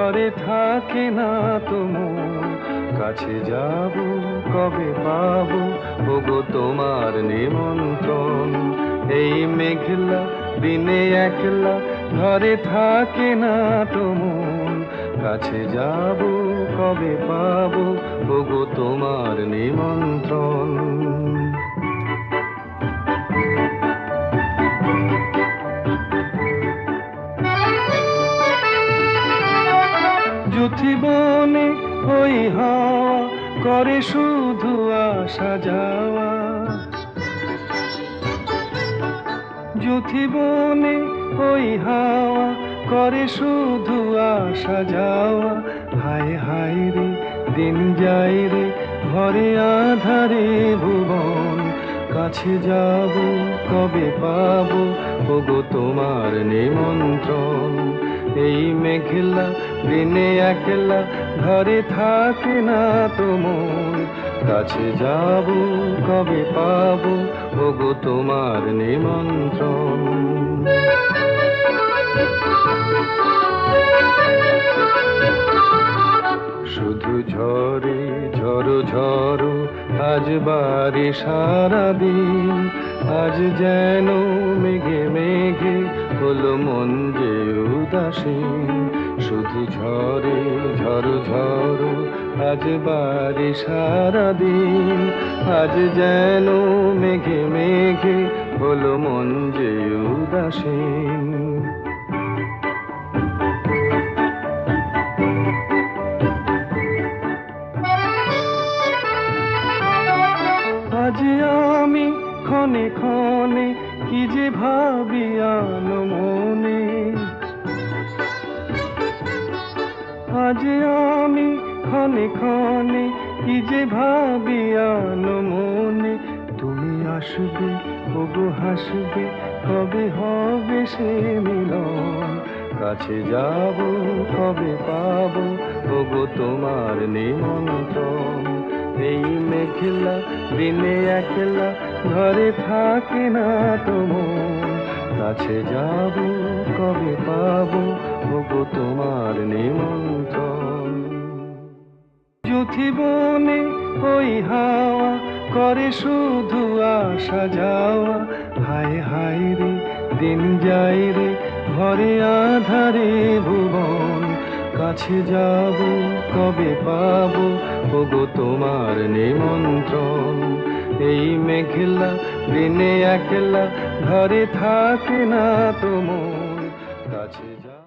ঘরে থাকে না তো মন, কাছে যাব কবে পাবো ওগো তোমার নিমন্ত্রণ। এই মেঘলা দিনে একলা ঘরে থাকে না তো মন, কাছে যাব কবে পাবো ওগো তোমার নিমন্ত্রণ। যুথিবনে ওই হাওয়া করে শুধু আসা যাওয়া, যুথিবনে ওই হাওয়া করে শুধু আসা যাওয়া। হায় হায় রে দিন যায় রে ঘরে আধারে ভুবন, কাছে যাব কবে পাবো ওগো তোমার নিমন্ত্রণ। এই মেঘলা দিনে একলা ঘরে থাকে না তো মন, কাছে যাব কবে পাবো ওগো তোমার নিমন্ত্রণ। শুধু ঝরে ঝড়ো ঝড়ো আজ বারে সারাদিন, আজ যেন মেঘে মেঘে হলো মন যে উদাসীন। শুধু ঝরে ঝড়ো ঝড়ো আজ বারে সারাদিন, আজ যেন মেঘে মেঘে হলো মন যে উদাসীন। আজ আমি ক্ষণে ক্ষণে কি যে ভাবি আনো মনে, আজ আমি ক্ষণে ক্ষণে কি যে ভাবি আনো মনে। তুমি আসবে ওগো হাসবে কবে হবে সে মিলন, কাছে যাব কবে পাবো ওগো তোমার নিমন্ত্রণ। এই মেঘলা দিনে একলা ঘরে থাকে না তো মন, কাছে যাব কবে পাবো ওগো তোমার নিমন্ত্রণ। যুথিবনে ওই হাওয়া করে শুধু আসা যাওয়া। হায় হায় রে দিন যায় রে ঘরে আধারে ভুবন, কাছে যাব কবে পাবো ওগো তোমার নিমন্ত্রণ। এই মেঘলা দিনে একলা ঘরে থাকে না তো মন, কাছে যাব।